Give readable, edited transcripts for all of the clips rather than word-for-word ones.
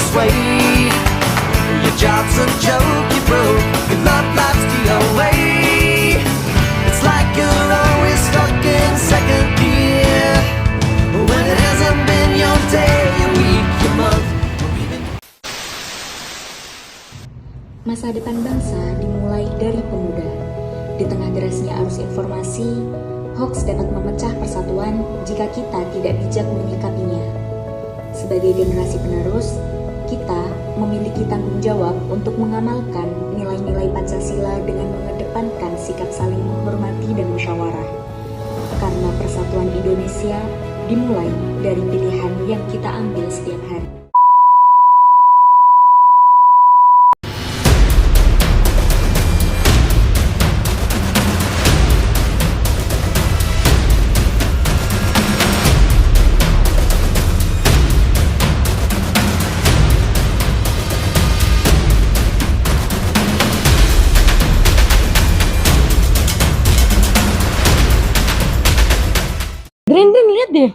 this way. Your job's a joke you broke, your love life's the away. It's like you're always stuck in second gear, when it hasn't been your day, your week, your month, or even. Masa depan bangsa dimulai dari pemuda. Di tengah derasnya arus informasi, hoax dapat memecah persatuan jika kita tidak bijak menyikapinya. Sebagai generasi penerus, kita memiliki tanggung jawab untuk mengamalkan nilai-nilai Pancasila dengan mengedepankan sikap saling menghormati dan musyawarah. Karena persatuan Indonesia dimulai dari pilihan yang kita ambil setiap hari. Grinding, lihat deh.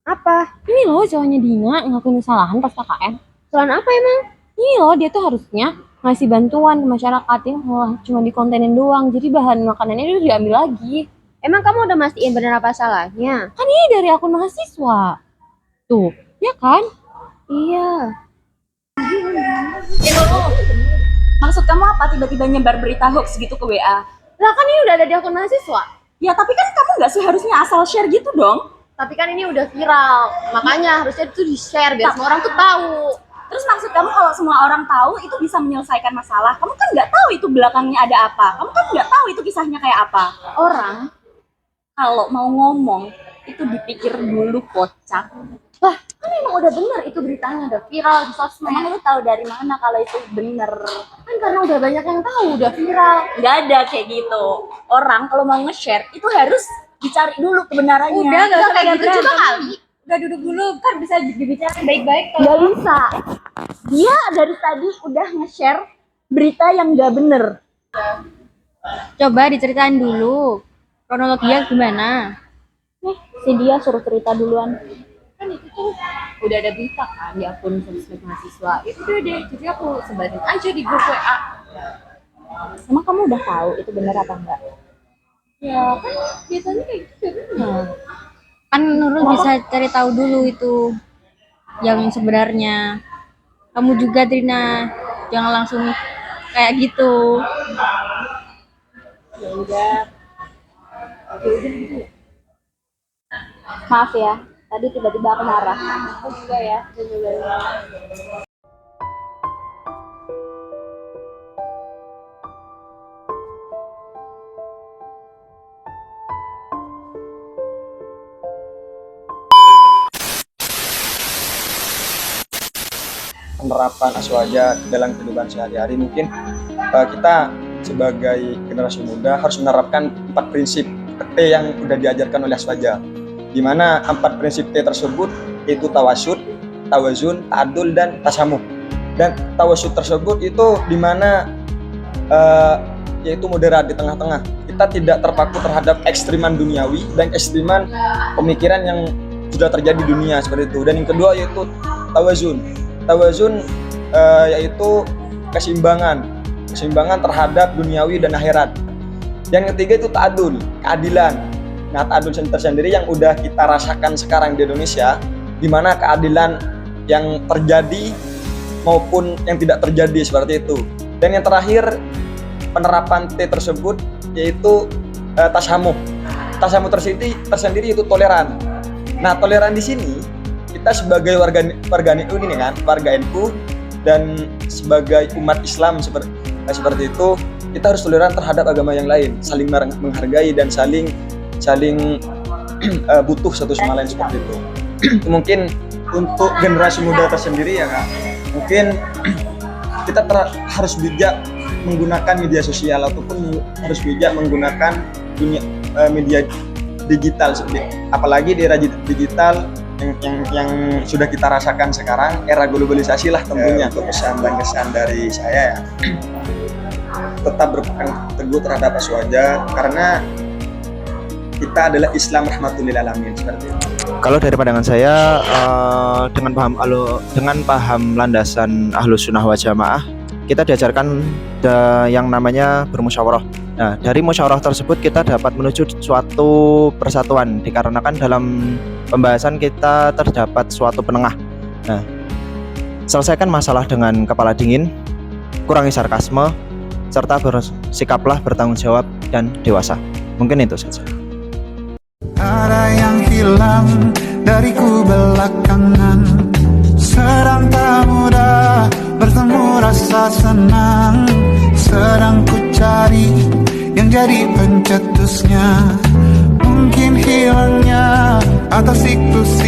Apa? Ini loh cowoknya Dina ngakuin kesalahan pas KKN. Kesalahan apa emang? Ini loh, dia tuh harusnya ngasih bantuan ke masyarakat. Ini malah cuma dikontenin doang. Jadi bahan makanannya itu diambil lagi. Emang kamu udah mastiin bener apa salahnya? Kan ini dari akun mahasiswa. Tuh, ya kan? Iya. Maksud kamu apa tiba-tiba nyebar berita hoax gitu ke WA? Lah kan ini udah ada di akun mahasiswa. Ya tapi kan kamu nggak seharusnya asal share gitu dong. Tapi kan ini udah viral. Makanya harusnya itu di-share biar semua orang tuh tahu. Terus maksud kamu kalau semua orang tahu itu bisa menyelesaikan masalah? Kamu kan nggak tahu itu belakangnya ada apa. Kamu kan nggak tahu itu kisahnya kayak apa. Orang kalau mau ngomong itu dipikir dulu, kocak. Lah, kan emang udah bener itu beritanya udah viral di sosmed. Emang lu tahu dari mana kalau itu bener? Kan karena udah banyak yang tahu, udah viral. Nggak ada kayak gitu. Orang kalau mau nge-share itu harus dicari dulu kebenarannya. Udah, nggak usah kayak gitu berantem. juga kali. Udah duduk dulu, kan bisa dibicarain baik-baik. Nggak bisa. Dia dari tadi udah nge-share berita yang nggak bener. Coba diceritain dulu. Kronologinya gimana? Nih, si dia suruh cerita duluan. Kan itu tuh udah ada berita kan di akun sosmed mahasiswa. Itu udah deh, jadi aku sebarin aja di grup WA. Emang kamu udah tahu itu bener apa enggak? Ya kan biasanya kayak gitu benar. Kan Nurul bisa cari tahu dulu itu yang sebenarnya. Kamu juga Trina, jangan langsung kayak gitu. Ya udah. Maaf ya, tadi tiba-tiba aku marah. Aku juga ya. Penerapan aswaja dalam kehidupan sehari-hari, mungkin kita sebagai generasi muda harus menerapkan 4 prinsip T yang udah diajarkan oleh aswaja, di mana 4 prinsip T tersebut yaitu tawasud, tawazun, ta'adul, dan tasamuh. Dan tawasud tersebut itu di mana yaitu moderat, di tengah-tengah. Kita tidak terpaku terhadap ekstriman duniawi dan ekstriman pemikiran yang sudah terjadi di dunia seperti itu. Dan yang kedua yaitu tawazun. Tawazun yaitu keseimbangan terhadap duniawi dan akhirat. Yang ketiga itu ta'adul, keadilan. Nah, ta'adul tersendiri yang udah kita rasakan sekarang di Indonesia, di mana keadilan yang terjadi maupun yang tidak terjadi seperti itu. Dan yang terakhir, penerapan T tersebut yaitu tasamuh. Tasamuh tersendiri itu toleran. Nah, toleran di sini kita sebagai warga NU ini kan, warga NU dan sebagai umat Islam seperti itu, kita harus toleran terhadap agama yang lain, saling menghargai dan saling butuh satu sama lain seperti itu. Mungkin untuk generasi muda tersendiri ya Kak, mungkin kita harus bijak menggunakan media sosial ataupun harus bijak menggunakan media digital, apalagi di era digital yang sudah kita rasakan sekarang, era globalisasi lah tentunya. Untuk pesan dan kesan dari saya ya, tetap berpegang teguh terhadap aswaja karena kita adalah Islam rahmatul lil alamin seperti itu. Kalau dari pandangan saya, dengan paham landasan Ahlus Sunnah wal Jamaah, kita diajarkan yang namanya bermusyawarah. Nah, dari musyawarah tersebut kita dapat menuju suatu persatuan, dikarenakan dalam pembahasan kita terdapat suatu penengah. Nah, selesaikan masalah dengan kepala dingin, kurangi sarkasme, serta bersikaplah bertanggung jawab dan dewasa. Mungkin itu saja. Ada yang hilang dariku belakangan, sedang tak mudah bertemu rasa senang, sedang ku cari yang jadi pencetusnya. Mungkin hilangnya atau siklus